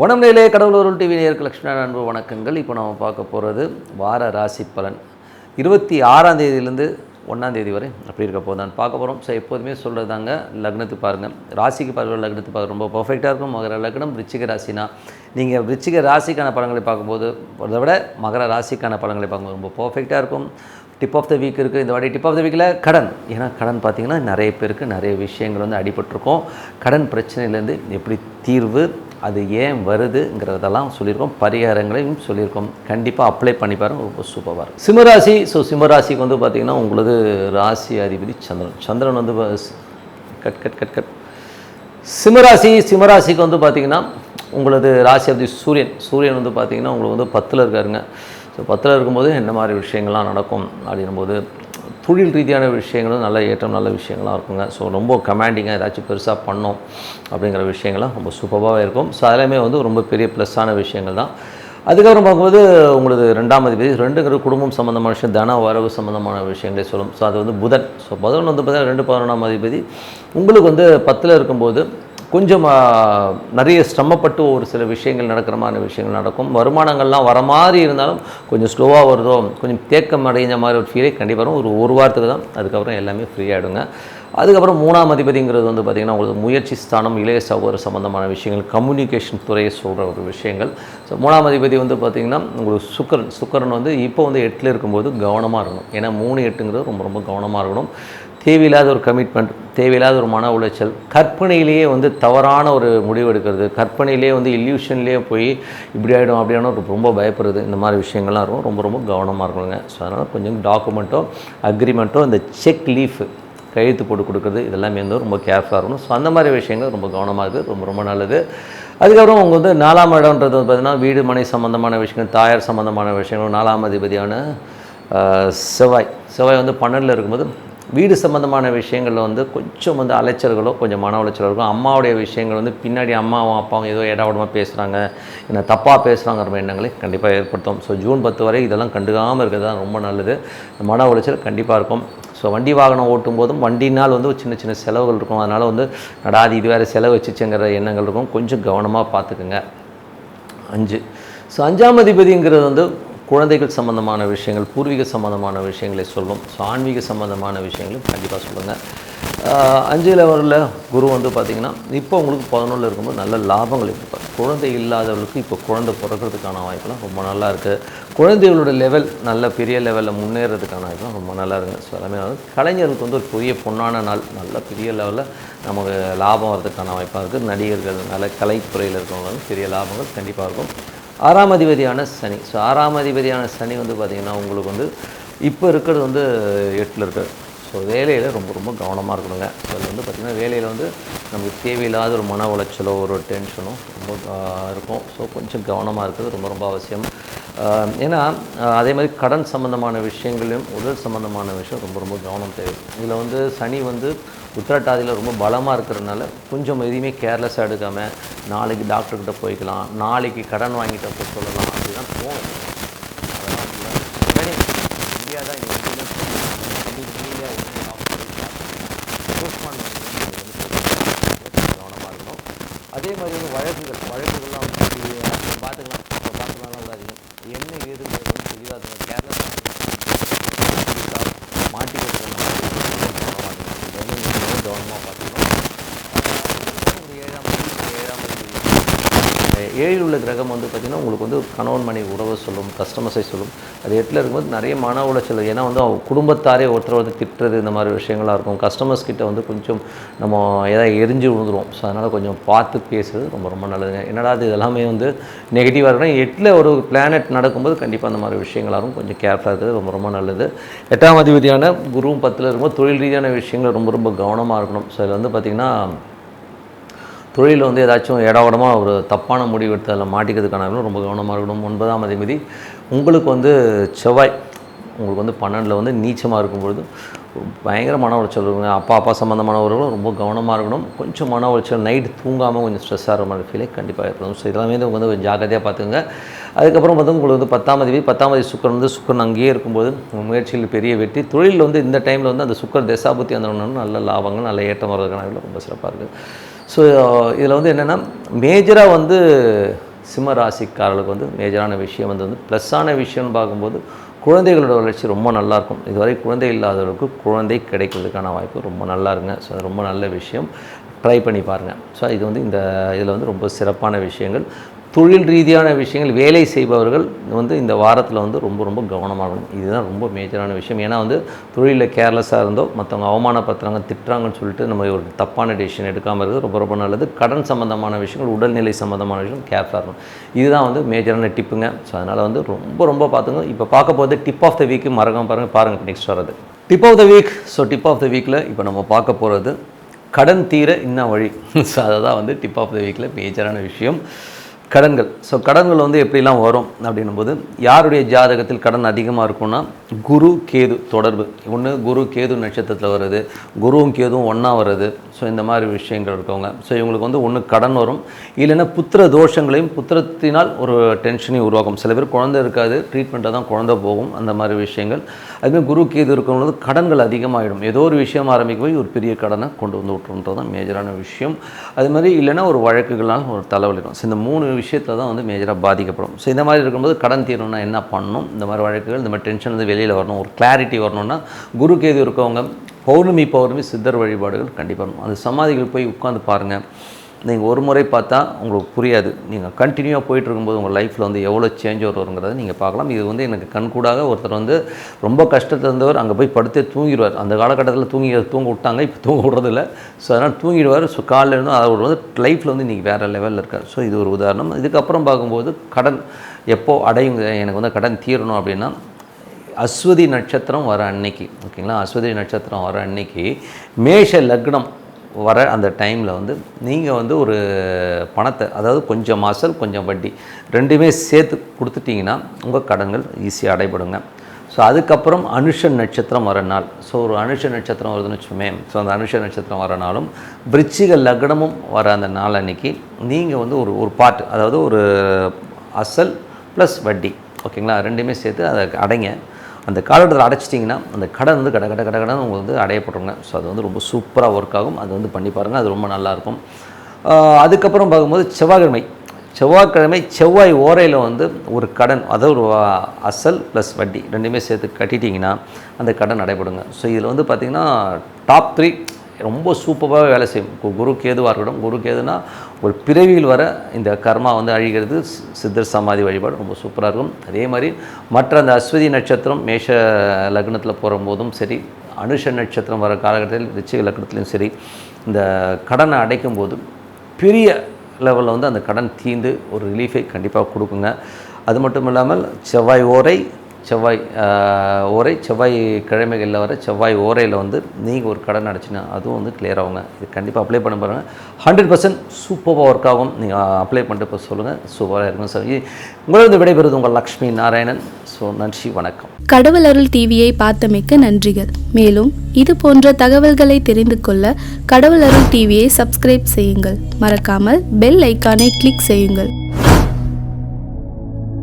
வணம்நிலையிலே கடவுளூர் TV நேயர்களுக்கு லட்சுமி அன்பு வணக்கங்கள். இப்போ நம்ம பார்க்க போகிறது வார ராசி பலன் 26ஆம் தேதியிலேருந்து 1ஆம் தேதி வரை அப்படி இருக்க போது நான் பார்க்க போகிறோம். ஸோ எப்போதுமே சொல்கிறது தாங்க, லக்னத்துக்கு பாருங்கள், ராசிக்கு பார்க்குற லக்னத்துக்கு பார்க்க ரொம்ப பர்ஃபெக்டாக இருக்கும். மகர லக்னம் விருச்சிக ராசினா நீங்கள் விருச்சிக ராசிக்கான பலன்களை பார்க்கும்போது அதை விட மகர ராசிக்கான பலன்களை பார்க்கும்போது ரொம்ப பர்ஃபெக்டாக இருக்கும். டிப் ஆஃப் த வீக் இருக்குது. இந்த வாட்டி டிப் ஆஃப் த வீக்கில் கடன், ஏன்னா கடன் பார்த்திங்கன்னா நிறைய பேருக்கு நிறைய விஷயங்கள் வந்து அடிபட்டிருக்கும். கடன் பிரச்சனையிலேருந்து எப்படி தீர்வு, அது ஏன் வருதுங்கிறதெல்லாம் சொல்லியிருக்கோம், பரிகாரங்களையும் சொல்லியிருக்கோம். கண்டிப்பாக அப்ளை பண்ணி பாருங்க, ரொம்ப சூப்பராக இருக்கும். சிம்மராசி. ஸோ சிம்மராசிக்கு வந்து பார்த்திங்கன்னா உங்களுக்கு ராசி அதிபதி சந்திரன் வந்து சிம்மராசிக்கு வந்து பார்த்திங்கன்னா உங்களது ராசி அதிபதி சூரியன் வந்து பார்த்திங்கன்னா உங்களுக்கு வந்து 10ல் இருக்காருங்க. ஸோ 10ல் இருக்கும்போது என்ன மாதிரி விஷயங்கள்லாம் நடக்கும் அப்படின்னும்போது தொழில் ரீதியான விஷயங்களும் நல்ல ஏற்றம், நல்ல விஷயங்கள்லாம் இருக்குங்க. ஸோ ரொம்ப கமாண்டிங்காக ஏதாச்சும் பெருசாக பண்ணோம் அப்படிங்கிற விஷயங்கள்லாம் ரொம்ப சூப்பராகவே இருக்கும். ஸோ அதெல்லாமே வந்து ரொம்ப பெரிய ப்ளஸ்ஸான விஷயங்கள் தான். அதுக்கப்புறம் பார்க்கும்போது உங்களுக்கு 2ஆம் அதிபதி, 2ங்கிற குடும்பம் சம்மந்தமான விஷயம், தன வரவு சம்மந்தமான விஷயங்களே சொல்லும். ஸோ அது வந்து புதன். ஸோ புதன் வந்து பார்த்தீங்கன்னா 2 11ஆம் அதிபதி உங்களுக்கு வந்து 10ல் இருக்கும்போது கொஞ்சம் நிறைய சிரமப்பட்டு ஒரு சில விஷயங்கள் நடக்கிற மாதிரி விஷயங்கள் நடக்கும். வருமானங்கள்லாம் வர மாதிரி இருந்தாலும் கொஞ்சம் ஸ்லோவாக வருதோ, கொஞ்சம் தேக்கம் அடைஞ்ச மாதிரி ஒரு ஃபீலே கண்டிப்பாக வரும். ஒரு வாரத்துக்கு தான், அதுக்கப்புறம் எல்லாமே ஃப்ரீ ஆகிடுங்க. அதுக்கப்புறம் 3ஆம் அதிபதிங்கிறது வந்து பார்த்திங்கன்னா உங்களுக்கு முயற்சி ஸ்தானம், இளைய சகோதர சம்மந்தமான விஷயங்கள், கம்யூனிகேஷன் துறையை சொல்கிற ஒரு விஷயங்கள். ஸோ 3ஆம் அதிபதி வந்து பார்த்திங்கன்னா உங்களுக்கு சுக்கரன் வந்து இப்போ வந்து 8ல் இருக்கும்போது கவனமாக இருக்கணும். ஏன்னா 3 8ங்கிறது ரொம்ப ரொம்ப கவனமாக இருக்கணும். தேவையில்லாத ஒரு கமிட்மெண்ட், தேவையில்லாத ஒரு மன உளைச்சல், கற்பனையிலேயே வந்து தவறான ஒரு முடிவு எடுக்கிறது, கற்பனையிலே வந்து இல்யூஷன்லேயே போய் இப்படி ஆகிடும் அப்படி ஆகிடும் ரொம்ப பயப்படுறது, இந்த மாதிரி விஷயங்கள்லாம் இருக்கும். ரொம்ப ரொம்ப கவனமாக இருக்கணுங்க. ஸோ அதனால் கொஞ்சம் டாக்குமெண்ட்டோ அக்ரிமெண்ட்டோ இந்த செக் லீஃபு கையெழுத்து போட்டு கொடுக்குறது இதெல்லாமே வந்து ரொம்ப கேர்ஃபுல்லாக இருக்கணும். ஸோ அந்த மாதிரி விஷயங்கள் ரொம்ப கவனமாக இருக்குது, ரொம்ப ரொம்ப நல்லது. அதுக்கப்புறம் அவங்க வந்து 4ஆம் இடம்ன்றது வந்து பார்த்திங்கன்னா வீடு மனை சம்மந்தமான விஷயங்கள், தாயார் சம்மந்தமான விஷயங்கள். 4ஆம் அதிபதியான செவ்வாய் வந்து 12ல் இருக்கும்போது வீடு சம்மந்தமான விஷயங்களில் வந்து கொஞ்சம் வந்து அலைச்சல்களோ கொஞ்சம் மன உளைச்சலோ இருக்கும். அம்மாவுடைய விஷயங்கள் வந்து பின்னாடி அம்மாவும் அப்பாவும் ஏதோ ஏடாவிடமாக பேசுகிறாங்க, என்ன தப்பாக பேசுகிறாங்கிற எண்ணங்களை கண்டிப்பாக ஏற்படுத்தும். ஸோ ஜூன் 10 வரை இதெல்லாம் கண்டுக்காமல் இருக்கிறது தான் ரொம்ப நல்லது. மன உளைச்சல் கண்டிப்பாக இருக்கும். ஸோ வண்டி வாகனம் ஓட்டும் போதும் வண்டினால் வந்து சின்ன சின்ன செலவுகள் இருக்கும். அதனால் வந்து நடாது இது வேறு செலவு வச்சுச்சுங்கிற எண்ணங்கள் இருக்கும். கொஞ்சம் கவனமாக பார்த்துக்குங்க. 5. ஸோ 5ஆம் அதிபதிங்கிறது வந்து குழந்தைகள் சம்மந்தமான விஷயங்கள், பூர்வீக சம்மந்தமான விஷயங்களை சொல்லும். ஸோ ஆன்மீக சம்மந்தமான விஷயங்களும் கண்டிப்பாக சொல்லுங்கள். 5ல் வரல குரு வந்து பார்த்திங்கன்னா இப்போ உங்களுக்கு 11ல் இருக்கும்போது நல்ல லாபங்கள் இருப்பார். குழந்தை இல்லாதவர்களுக்கு இப்போ குழந்தை பிறக்கிறதுக்கான வாய்ப்புலாம் ரொம்ப நல்லா இருக்குது. குழந்தைகளோட லெவல் நல்ல பெரிய லெவலில் முன்னேறதுக்கான வாய்ப்புலாம் ரொம்ப நல்லா இருக்குது. ஸோ எல்லாமே கலைஞர்களுக்கு வந்து ஒரு பெரிய பொன்னான நாள், நல்ல பெரிய லெவலில் நமக்கு லாபம் வரதுக்கான வாய்ப்பாக இருக்குது. நடிகர்கள், நல்ல கலைத்துறையில் இருக்கிறவங்களுக்கு பெரிய லாபங்கள் கண்டிப்பாக இருக்கும். 6ஆம் அதிபதியான சனி. ஸோ 6ஆம் அதிபதியான சனி வந்து பார்த்திங்கன்னா உங்களுக்கு வந்து இப்போ இருக்கிறது வந்து 8ல் இருக்குது. ஸோ வேலையில் ரொம்ப ரொம்ப கவனமாக இருக்கணுங்க. ஸோ அது வந்து பார்த்திங்கன்னா வேலையில் வந்து நமக்கு தேவையில்லாத ஒரு மன உளைச்சலோ ஒரு டென்ஷனோ ரொம்ப இருக்கும். ஸோ கொஞ்சம் கவனமாக இருக்கிறது ரொம்ப ரொம்ப அவசியம். ஏன்னா அதே மாதிரி கடன் சம்மந்தமான விஷயங்களையும் உடல் சம்மந்தமான விஷயம் ரொம்ப ரொம்ப கவனம் தேவை. இதில் வந்து சனி வந்து உத்திரட்டாதியில் ரொம்ப பலமாக இருக்கிறதுனால கொஞ்சம் எதையுமே கேர்லெஸ்ஸாக எடுக்காமல் நாளைக்கு டாக்டர்கிட்ட போய்க்கலாம், நாளைக்கு கடன் வாங்கிட்ட போய் சொல்லலாம் அப்படிலாம் தோணும். அதெல்லாம் இந்தியா தான் கவனமாக இருக்கணும். அதே மாதிரி வந்து வழக்குகள்லாம் பார்த்துக்கலாம் விடாதீங்க. என்ன ஏதுங்கிறது வந்து தெளிவாக கேர்லெஸ்ஸாக மாட்டிக்கிட்டு கவனமாக பார்த்துக்கணும். ஒரு 7ல் உள்ள கிரகம் வந்து பார்த்திங்கன்னா உங்களுக்கு வந்து கணவன் மனைவி உறவை சொல்லும், கஸ்டமர்ஸை சொல்லும். அது 8ல் இருக்கும்போது நிறைய மன உளைச்சல், ஏன்னா வந்து குடும்பத்தாரே ஒருத்தர் திட்டுறது இந்த மாதிரி விஷயங்களாக இருக்கும். கஸ்டமர்ஸ் கிட்ட வந்து கொஞ்சம் நம்ம எதாவது எரிஞ்சு விழுந்துருவோம். ஸோ அதனால் கொஞ்சம் பார்த்து பேசுறது ரொம்ப ரொம்ப நல்லதுங்க. என்னடா அது இதெல்லாமே வந்து நெகட்டிவாக இருக்கணும். 8ல் ஒரு பிளானட் நடக்கும்போது கண்டிப்பாக அந்த மாதிரி விஷயங்களாகும் கொஞ்சம் கேர்ஃபுல்லாக இருக்கிறது ரொம்ப ரொம்ப நல்லது. 8ஆம் அதிபதியான குருவும் 10ல் இருக்கும்போது தொழில் ரீதியான விஷயங்கள் ரொம்ப ரொம்ப கவனமாக இருக்கணும். ஸோ இதில் வந்து பார்த்திங்கன்னா தொழிலில் வந்து ஏதாச்சும் ஏடாவிடமாக ஒரு தப்பான முடிவு எடுத்து அதில் மாட்டிக்கிறதுக்கான ரொம்ப கவனமாக இருக்கணும். 9ஆம் அதிபதி உங்களுக்கு வந்து செவ்வாய் உங்களுக்கு வந்து 12ல் வந்து நீச்சமாக இருக்கும்பொழுது பயங்கர மன உளைச்சல் இருக்குங்க. அப்பா சம்மந்தமான உறவுகளும் ரொம்ப கவனமாக இருக்கணும். கொஞ்சம் மன உளைச்சல், நைட்டு தூங்காமல் கொஞ்சம் ஸ்ட்ரெஸ்ஸாக இருக்கிற மாதிரி ஃபீலே கண்டிப்பாக இருக்கணும். ஸோ இதெல்லாமே வந்து கொஞ்சம் ஜாக்கிரதையாக பார்த்துங்க. அதுக்கப்புறம் வந்து உங்களுக்கு வந்து 10ஆம் அதிபதி சுக்கரன் அங்கேயே இருக்கும்போது முயற்சியில் பெரிய வெற்றி. தொழிலில் வந்து இந்த டைமில் வந்து அந்த சுக்கர தசாபுத்தி அந்த நல்ல லாபங்கள், நல்ல ஏற்றம் வர்றதுக்கான ரொம்ப சிறப்பாக இருக்குது. ஸோ இதில் வந்து என்னென்னா மேஜராக வந்து சிம்ம ராசிக்காரர்களுக்கு வந்து மேஜரான விஷயம் வந்து ப்ளஸ்ஸான விஷயம்னு பார்க்கும்போது குழந்தைகளோட வளர்ச்சி ரொம்ப நல்லாயிருக்கும். இதுவரை குழந்தை இல்லாதவர்களுக்கு குழந்தை கிடைக்கிறதுக்கான வாய்ப்பு ரொம்ப நல்லா இருங்க. ஸோ அது ரொம்ப நல்ல விஷயம், ட்ரை பண்ணி பாருங்கள். ஸோ இது வந்து இந்த இதில் வந்து ரொம்ப சிறப்பான விஷயங்கள். தொழில் ரீதியான விஷயங்கள், வேலை செய்பவர்கள் வந்து இந்த வாரத்தில் வந்து ரொம்ப ரொம்ப கவனமாகணும். இதுதான் ரொம்ப மேஜரான விஷயம். ஏன்னா வந்து தொழிலில் கேர்லெஸ்ஸாக இருந்தோ மற்றவங்க அவமானப்படுத்துகிறாங்க, திட்டுறாங்கன்னு சொல்லிட்டு நம்ம ஒரு தப்பான டெசிஷன் எடுக்காமல் இருக்கிறது ரொம்ப ரொம்ப நல்லது. கடன் சம்மந்தமான விஷயங்கள், உடல்நிலை சம்மந்தமான விஷயம் கேர்ஃபுல்லாக இருக்கணும். இதுதான் வந்து மேஜரான டிப்புங்க. ஸோ அதனால் வந்து ரொம்ப ரொம்ப பார்த்துங்க. இப்போ பார்க்க போகிறது டிப் ஆஃப் த வீக்கு மறக்காம பாருங்கள் நெக்ஸ்ட் வரது tip of the week. So tip of the வீக்கில் இப்போ நம்ம பார்க்க போகிறது கடன் தீர இன்ன வழி. ஸோ அதை தான் வந்து டிப் ஆஃப் த வீக்கில் மேஜரான விஷயம். கடன்கள். ஸோ கடன்கள் வந்து எப்படிலாம் வரும் அப்படின்னும்போது, யாருடைய ஜாதகத்தில் கடன் அதிகமாக இருக்கும்னா குரு கேது தொடர்பு. ஒன்று குரு கேது நட்சத்திரத்தில் வருது, குருவும் கேதுவும் ஒன்றா வருது. ஸோ இந்த மாதிரி விஷயங்கள் இருக்கவங்க, ஸோ இவங்களுக்கு வந்து ஒன்று கடன் வரும், இல்லைன்னா புத்திர தோஷங்களையும் புத்திரத்தினால் ஒரு டென்ஷனையும் உருவாக்கும். சில பேர் குழந்தை இருக்காது, ட்ரீட்மெண்ட்டாக தான் குழந்தை போகும், அந்த மாதிரி விஷயங்கள். அதுமாதிரி குரு கேது இருக்கவங்களுக்கு கடன்கள் அதிகமாகிடும். ஏதோ ஒரு விஷயம் ஆரம்பிக்க போய் ஒரு பெரிய கடனை கொண்டு வந்து விட்டுருன்றது தான் மேஜரான விஷயம். அது மாதிரி இல்லைன்னா ஒரு வழக்குகளால் ஒரு தலைவலிடும். ஸோ இந்த 3 விஷயத்தில் தான் வந்து மேஜராக பாதிக்கப்படும். ஸோ இந்த மாதிரி இருக்கும்போது கடன் தீரணும்னா என்ன பண்ணணும், இந்த மாதிரி வழக்குகள், இந்த மாதிரி டென்ஷன் வந்து வெளியில் வரணும், ஒரு கிளாரிட்டி வரணும்னா குரு கேது இருக்கவங்க பௌர்ணமி சித்தர் வழிபாடுகள் கண்டிப்பாக. அந்த சமாதிகள் போய் உட்காந்து பாருங்கள். நீங்கள் ஒரு முறை பார்த்தா உங்களுக்கு புரியாது, நீங்கள் கண்டினியூவாக போயிட்டு இருக்கும்போது உங்கள் லைஃப்பில் வந்து எவ்வளோ சேஞ்ச் வருங்கிறத நீங்கள் பார்க்கலாம். இது வந்து எனக்கு கண்கூடாக ஒருத்தர் வந்து ரொம்ப கஷ்டத்தில் இருந்தவர் அங்கே போய் படுத்தே தூங்கிடுவார். அந்த காலகட்டத்தில் தூங்க விட்டாங்க, இப்போ தூங்க விடுறதில்ல. ஸோ அதனால் தூங்கிடுவார். ஸோ காலையில் இருந்தும் அவர் வந்து லைஃப்பில் வந்து இன்றைக்கி வேறு லெவலில் இருக்கார். ஸோ இது ஒரு உதாரணம். இதுக்கப்புறம் பார்க்கும்போது கடன் எப்போது அடையுங்க, எனக்கு வந்து கடன் தீரணும் அப்படின்னா அஸ்வதி நட்சத்திரம் வர அன்னைக்கு, ஓகேங்களா, அஸ்வதி நட்சத்திரம் வர அன்னைக்கு மேஷ லக்னம் வர அந்த டைமில் வந்து நீங்கள் வந்து ஒரு பணத்தை, அதாவது கொஞ்சம் அசல் கொஞ்சம் வட்டி ரெண்டுமே சேர்த்து கொடுத்துட்டிங்கன்னா உங்கள் கடன்கள் ஈஸியாக அடைபடுங்க. ஸோ அதுக்கப்புறம் அனுஷ நட்சத்திரம் வர நாள். ஸோ ஒரு அனுஷ நட்சத்திரம் வருதுன்னு வச்சுக்கோமே, ஸோ அந்த அனுஷ நட்சத்திரம் வர நாளும் விருச்சிக லக்னமும் வர அந்த நாள் அன்றைக்கி நீங்கள் வந்து ஒரு பார்ட், அதாவது ஒரு அசல் ப்ளஸ் வட்டி, ஓகேங்களா, ரெண்டுமே சேர்த்து அதை அடைங்க. அந்த காலகட்டத்தில் அடைச்சிட்டிங்கன்னா அந்த கடன் வந்து கடன் உங்களுக்கு வந்து அடையப்படுங்க. ஸோ அது வந்து ரொம்ப சூப்பராக ஒர்க் ஆகும். அது வந்து பண்ணி பாருங்கள், அது ரொம்ப நல்லாயிருக்கும். அதுக்கப்புறம் பார்க்கும்போது செவ்வாய்க்கிழமை செவ்வாய் ஓரையில் வந்து ஒரு கடன், அதாவது ஒரு அசல் ப்ளஸ் வட்டி ரெண்டுமே சேர்த்து கட்டிட்டிங்கன்னா அந்த கடன் அடைபடுங்க. ஸோ இதில் வந்து பார்த்திங்கன்னா டாப் 3 ரொம்ப சூப்பராக வேலை செய்யும். குரு கேதுவாக இருக்கட்டும். குரு கேதுனா ஒரு பிறவியில் வர இந்த கர்மா வந்து அழிகிறது. சித்தர் சமாதி வழிபாடு ரொம்ப சூப்பராக இருக்கும். அதே மாதிரி மற்ற அந்த அஸ்வதி நட்சத்திரம் மேஷ லக்னத்தில் போகும்போதும் சரி, அனுஷ நட்சத்திரம் வர காலகட்டத்தில் ரிச்சிக லக்னத்துலையும் சரி, இந்த கடனை அடைக்கும் போது பெரிய லெவலில் வந்து அந்த கடன் தீர்ந்து ஒரு ரிலீஃபை கண்டிப்பாக கொடுக்குங்க. அது மட்டும் இல்லாமல் செவ்வாய் கிழமைகளில் வர செவ்வாய் ஓரையில் வந்து நீங்கள் ஒரு கடன் அடைச்சினா அதுவும் வந்து கிளியர் ஆகுங்க. இது கண்டிப்பாக அப்ளை பண்ண பாருங்கள். 100% சூப்பராக ஒர்க் ஆகும். நீங்கள் அப்ளை பண்ணிட்டு இப்போ சொல்லுங்கள், சூப்பராக இருக்கும். சார் உங்களது விடைபெறுவது உங்கள் லக்ஷ்மி நாராயணன். ஸோ நன்றி, வணக்கம். கடவுள் அருள் டிவியை பார்த்தமைக்க நன்றிகள். மேலும் இது போன்ற தகவல்களை தெரிந்து கொள்ள கடவுள் அருள் டிவியை சப்ஸ்கிரைப் செய்யுங்கள். மறக்காமல் பெல் ஐக்கானை கிளிக் செய்யுங்கள்.